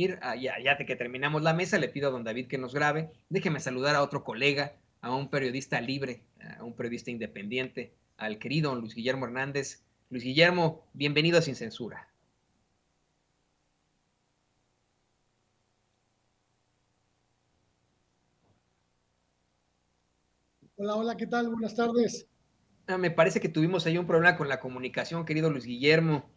ya de que terminamos la mesa, le pido a don David que nos grabe. Déjeme saludar a otro colega, a un periodista libre, a un periodista independiente, al querido Luis Guillermo Hernández. Luis Guillermo, bienvenido a Sin Censura. Hola, hola, ¿qué tal? Buenas tardes. Me parece que tuvimos ahí un problema con la comunicación, querido Luis Guillermo,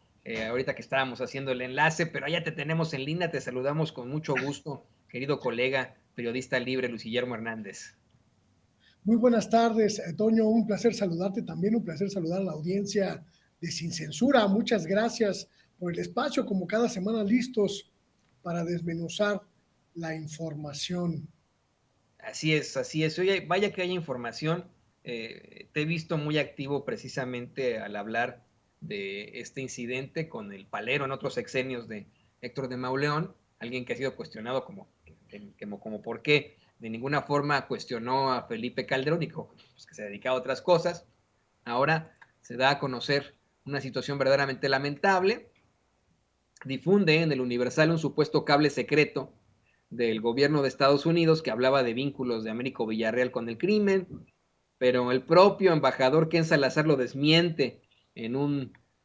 ahorita que estábamos haciendo el enlace, pero ya te tenemos en línea, te saludamos con mucho gusto, querido colega, periodista libre Luis Guillermo Hernández. Muy buenas tardes, Toño. Un placer saludarte también, un placer saludar a la audiencia de Sin Censura. Muchas gracias por el espacio, como cada semana listos para desmenuzar la información. Así es, así es. Oye, vaya que haya información. Te he visto muy activo precisamente al hablar de este incidente con el palero en otros sexenios de Héctor de Mauleón, alguien que ha sido cuestionado como por qué de ninguna forma cuestionó a Felipe Calderón y pues, que se dedicaba a otras cosas. Ahora se da a conocer una situación verdaderamente lamentable. Difunde en el Universal un supuesto cable secreto del gobierno de Estados Unidos que hablaba de vínculos de Américo Villarreal con el crimen, pero el propio embajador Ken Salazar lo desmiente en,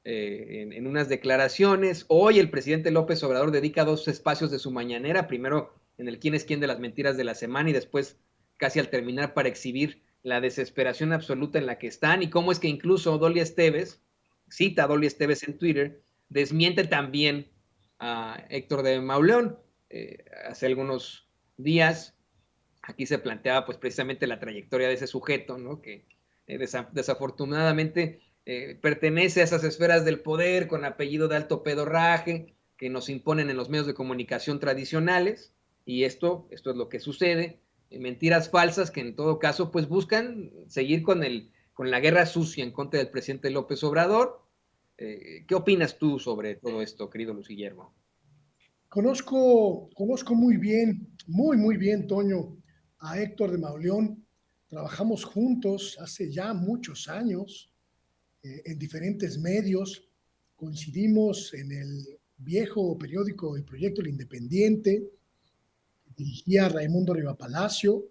en unas declaraciones. Hoy el presidente López Obrador dedica 2 espacios de su mañanera, primero en el quién es quién de las mentiras de la semana y después casi al terminar para exhibir la desesperación absoluta en la que están y cómo es que incluso Dolly Esteves, cita a Dolly Esteves en Twitter, desmiente también a Héctor de Mauleón. Hace algunos días aquí se planteaba pues precisamente la trayectoria de ese sujeto, ¿no? Que desafortunadamente pertenece a esas esferas del poder con apellido de alto pedorraje que nos imponen en los medios de comunicación tradicionales y esto es lo que sucede, mentiras falsas que en todo caso pues buscan seguir con la guerra sucia en contra del presidente López Obrador. ¿Qué opinas tú sobre todo esto, querido Luis Guillermo? Conozco muy bien, Toño, a Héctor de Mauleón. Trabajamos juntos hace ya muchos años en diferentes medios. Coincidimos en el viejo periódico El Proyecto El Independiente, que dirigía Raimundo Riva Palacio,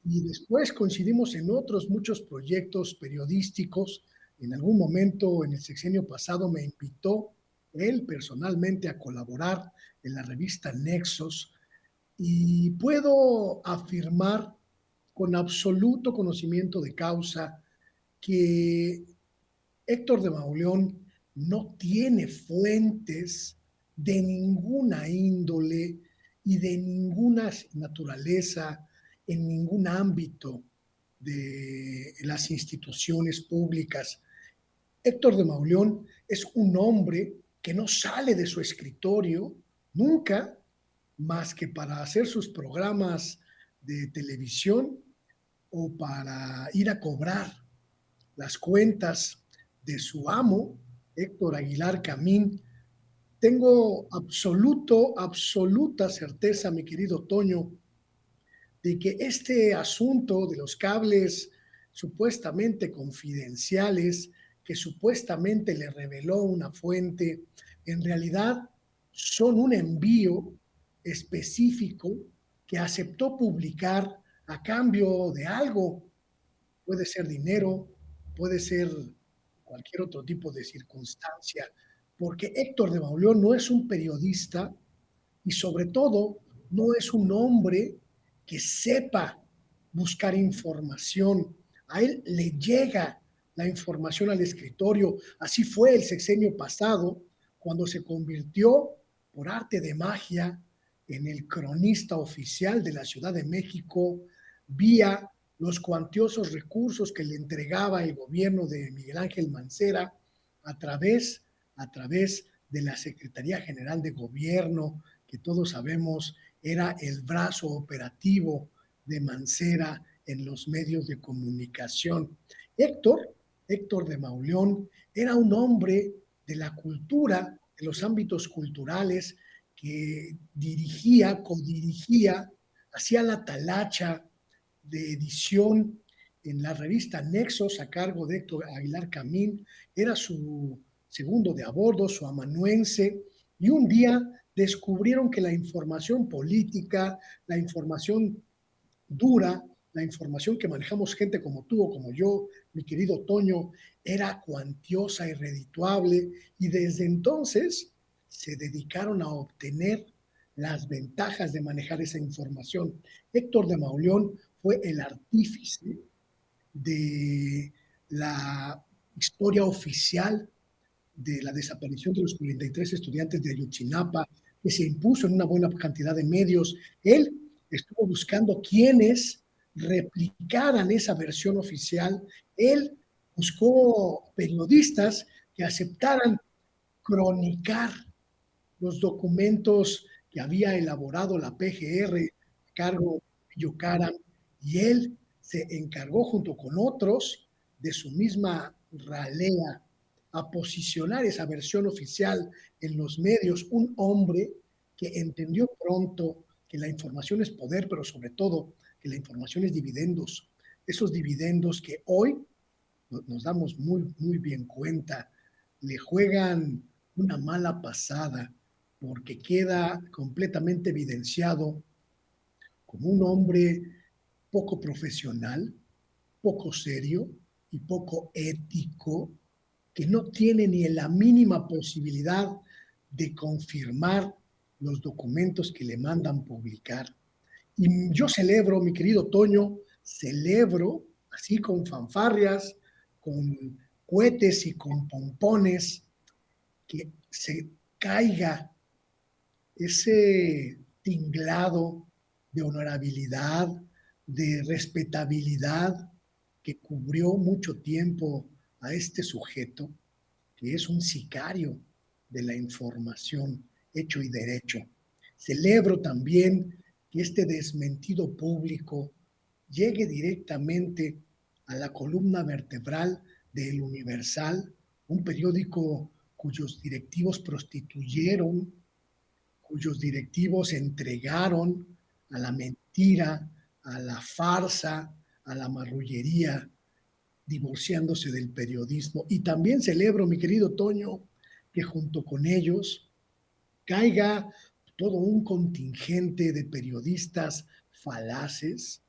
y después coincidimos en otros muchos proyectos periodísticos. En algún momento en el sexenio pasado me invitó él personalmente a colaborar en la revista Nexos y puedo afirmar con absoluto conocimiento de causa que Héctor de Mauleón no tiene fuentes de ninguna índole y de ninguna naturaleza en ningún ámbito de las instituciones públicas. Héctor de Mauleón es un hombre que no sale de su escritorio nunca más que para hacer sus programas de televisión o para ir a cobrar las cuentas de su amo, Héctor Aguilar Camín. Tengo absoluta certeza, mi querido Toño, de que este asunto de los cables supuestamente confidenciales, que supuestamente le reveló una fuente, en realidad son un envío específico que aceptó publicar a cambio de algo. Puede ser dinero, puede ser cualquier otro tipo de circunstancia, porque Héctor de Mauleón no es un periodista y sobre todo no es un hombre que sepa buscar información. A él le llega la información al escritorio. Así fue el sexenio pasado, cuando se convirtió por arte de magia en el cronista oficial de la Ciudad de México, vía los cuantiosos recursos que le entregaba el gobierno de Miguel Ángel Mancera a través, a través de la Secretaría General de Gobierno, que todos sabemos era el brazo operativo de Mancera en los medios de comunicación. Héctor, Héctor de Mauleón, era un hombre de la cultura, de los ámbitos culturales, que dirigía, codirigía, hacía la talacha de edición en la revista Nexos a cargo de Héctor Aguilar Camín, era su segundo de a bordo, su amanuense, y un día descubrieron que la información política, la información dura, la información que manejamos gente como tú o como yo, mi querido Toño, era cuantiosa y redituable, y desde entonces se dedicaron a obtener las ventajas de manejar esa información. Héctor de Mauleón fue el artífice de la historia oficial de la desaparición de los 43 estudiantes de Ayotzinapa, que se impuso en una buena cantidad de medios. Él estuvo buscando quienes replicaran esa versión oficial. Él buscó periodistas que aceptaran cronicar los documentos que había elaborado la PGR, cargo Yucaram, y él se encargó junto con otros de su misma ralea a posicionar esa versión oficial en los medios, un hombre que entendió pronto que la información es poder, pero sobre todo que la información es dividendos, esos dividendos que hoy nos damos muy bien cuenta, le juegan una mala pasada porque queda completamente evidenciado como un hombre poco profesional, poco serio y poco ético, que no tiene ni la mínima posibilidad de confirmar los documentos que le mandan publicar. Y yo celebro, mi querido Toño, celebro así con fanfarrias, con cohetes y con pompones, que se caiga ese tinglado de honorabilidad, de respetabilidad que cubrió mucho tiempo a este sujeto, que es un sicario de la información hecho y derecho. Celebro también que este desmentido público llegue directamente a la columna vertebral del Universal, un periódico cuyos directivos prostituyeron, cuyos directivos entregaron a la mentira, a la farsa, a la marrullería, divorciándose del periodismo. Y también celebro, mi querido Toño, que junto con ellos caiga todo un contingente de periodistas falaces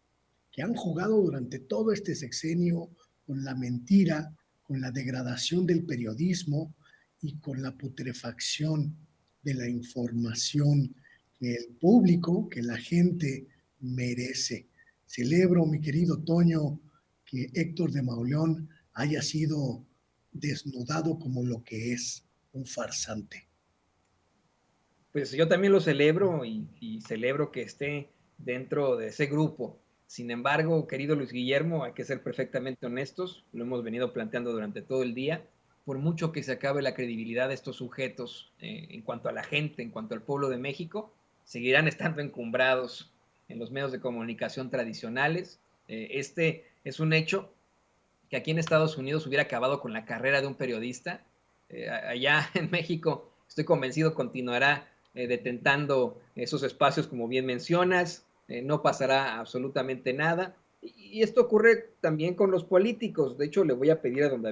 que han jugado durante todo este sexenio con la mentira, con la degradación del periodismo y con la putrefacción de la información que el público, que la gente merece. Celebro, mi querido Toño, que Héctor de Mauleón haya sido desnudado como lo que es, un farsante. Pues yo también lo celebro y celebro que esté dentro de ese grupo. Sin embargo, querido Luis Guillermo, hay que ser perfectamente honestos, lo hemos venido planteando durante todo el día, por mucho que se acabe la credibilidad de estos sujetos en cuanto a la gente, en cuanto al pueblo de México, seguirán estando encumbrados en los medios de comunicación tradicionales. Este es un hecho que aquí en Estados Unidos hubiera acabado con la carrera de un periodista. Allá en México, estoy convencido, continuará detentando esos espacios como bien mencionas, no pasará absolutamente nada. Y esto ocurre también con los políticos. De hecho, le voy a pedir a don David